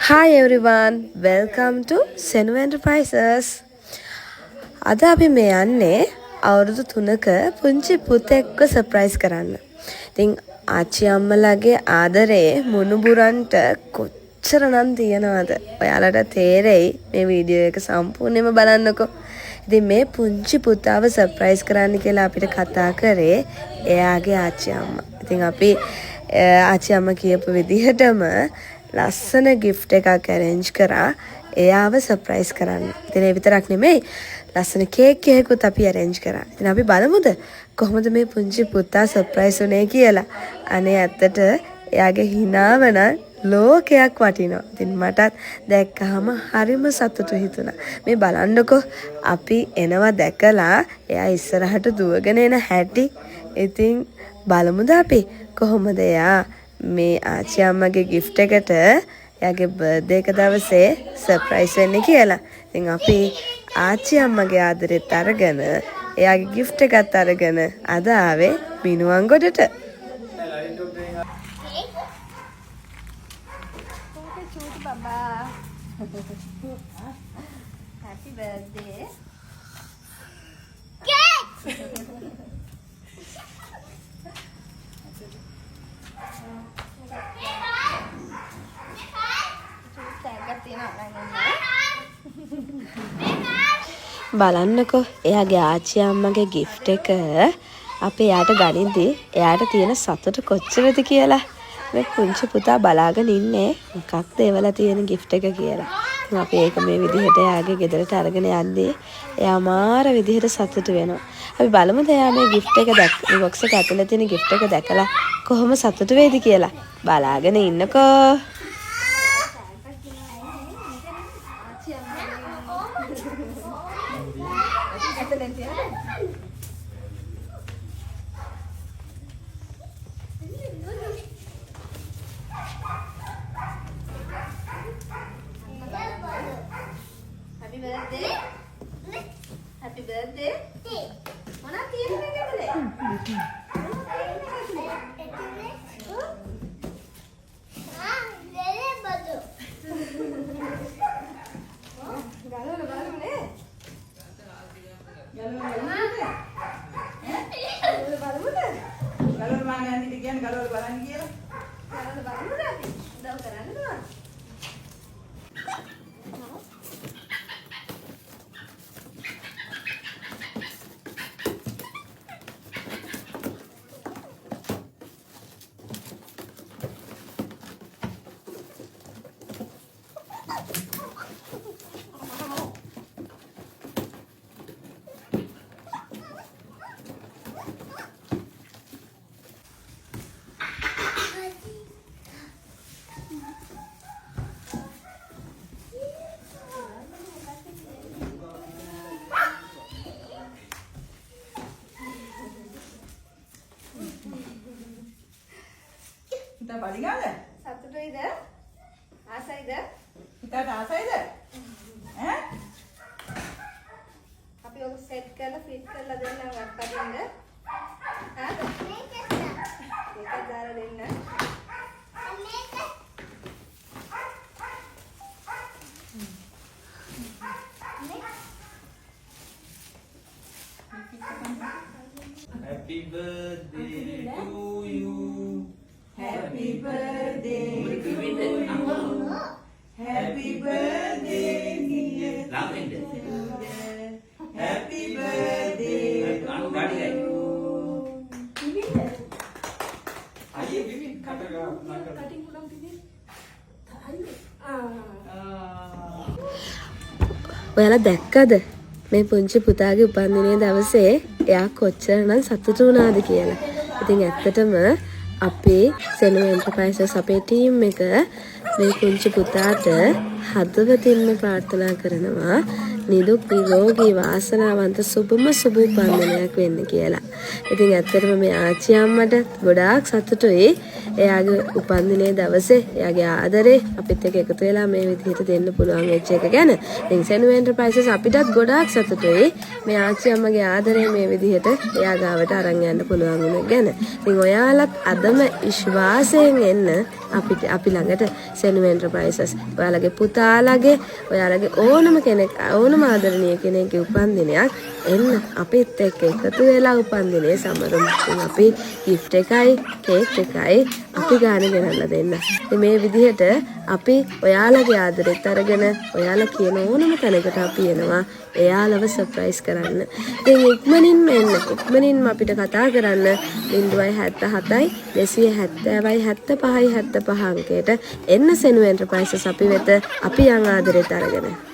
Hi everyone, welcome to Senu Enterprises. අද අපි මේ යන්නේ අවුරුදු 3ක පුංචි පුතෙක්ව සර්ප්‍රයිස් කරන්න. ඉතින් ආච්චි අම්මලාගේ ආදරේ මුණුබුරන්ට කොච්චරනම් තියනවද? ඔයාලට තේරෙයි මේ වීඩියෝ එක සම්පූර්ණයෙන්ම බලන්නකෝ. ඉතින් මේ පුංචි පුතාව සර්ප්‍රයිස් කරන්න කියලා අපිට කතා කරේ එයාගේ ආච්චි අම්මා. ඉතින් අපි ආච්චි අම්මා කියපු විදිහටම ලස්සන gift එකක් arrange කරා එයාව සර්ප්‍රයිස් කරන්න. ඉතින් ඒ විතරක් නෙමෙයි ලස්සන කේක් එකකුත් අපි arrange කරා. ඉතින් අපි බලමුද කොහොමද මේ පුංචි පුතා සර්ප්‍රයිස් වුනේ කියලා. අනේ ඇත්තට එයාගේ හිනාව නම් ලෝකයක් වටිනවා. ඉතින් මටත් දැක්කහම හරිම සතුටු හිතුණා. මේ බලන්නකෝ අපි එනවා දැකලා එයා ඉස්සරහට දුවගෙන එන හැටි. ඉතින් බලමුද අපි කොහොමද එයා මේ ආච්චි අම්මගේ gift එකට එයාගේ බර්ත්ඩේ එක දවසේ සර්ප්‍රයිස් වෙන්නේ කියලා. ඉතින් අපි ආච්චි අම්මගේ ආදරෙත් අරගෙන එයාගේ gift එකත් අරගෙන අද ආවේ මිනුවන් ගොඩට. Happy birthday. බලන්නකෝ එයාගේ ආච්චි අම්මගේ gift එක අපි එයාට ගනිද්දි එයාට තියෙන සතුට කොච්චරද කියලා. මේ පුංචි පුතා බලාගෙන ඉන්නේ මොකක්ද එවලා තියෙන gift එක කියලා. අපි ඒක මේ විදිහට එයාගේ ගෙදරට අරගෙන යද්දී එයා මාර විදිහට සතුටු වෙනවා. අපි බලමුද එයා මේ gift එක මේ box එක ඇතුලේ තියෙන gift එක දැකලා කොහොම සතුටු වෙයිද කියලා. බලාගෙන ඉන්නකෝ. Happy birthday. Mana තියෙන්නේ මේකද? kita balik ada? සතුටුයිද? ආසයිද? Kita ada asa ada? අපි ඔක සෙට් කරලා ෆිට කරලා දෙන්නම් අක්කටින්ද? හා? මේක දාලා දෙන්න. Happy birthday to you. Happy birthday to you. Happy birthday dear. Happy birthday to you. ඔයාලා දැක්කද මේ පුංචි පුතාගේ උපන්දිනේ දවසේ එයා කොච්චරනම් සතුටු වුණාද කියලා. ඉතින් ඇත්තටම අපේ සෙනු එන්ටර්ප්‍රයිසස් අපේ ටීම් එක මේ පුංචි පුතාට හදවතින්ම ප්‍රාර්ථනා කරනවා නිදුක් නිරෝගී වාසනාවන්ත සුබම සුබ උපන්දිනයක් වෙන්න කියලා. ඉතින් ඇත්තටම මේ ආච්චි අම්මට ගොඩාක් සතුටුයි එයාගේ උපන්දිනේ දවසේ එයාගේ ආදරේ අපිත් එක්ක එකතු වෙලා මේ විදිහට දෙන්න පුළුවන් වෙච්ච එක ගැන. ඉතින් සෙනු එන්ටර්ප්‍රයිසස් අපිටත් ගොඩාක් සතුටුයි මේ ආච්චි අම්මගේ ආදරේ මේ විදිහට එයා ගාවට අරන් යන්න පුළුවන් වුණ ගැන. ඉතින් ඔයාලත් අදම විශ්වාසයෙන් එන්න අපි ළඟට සෙනු එන්ටර්ප්‍රයිසස් ඔයාලගේ පුතාලගේ ඔයාලගේ ඕනම කෙනෙක් ඕනම ආදරණීය කෙනෙක්ගේ උපන්දිනයක් එන්න අපිත් එක්ක එකතු වෙලා උපන්දිනේ සමරමු. අපි gift එකයි cake එකයි අපි ගාන ගෙනල්ලා දෙන්න. ඉතින් මේ විදිහට අපි ඔයාලගේ ආදරෙත් අරගෙන ඔයාලා කියන ඕනම තැනකට අපි එනවා එයාලව සර්ප්‍රයිස් කරන්න. ඉතින් ඉක්මනින්ම එන්න. ඉක්මනින්ම අපිට කතා කරන්න 077යි 270යි 75යි 75 අංකයට එන්න සෙනු එන්ටර්ප්‍රයිසස් අපි වෙත අපි යන් ආදරෙත් අරගෙන.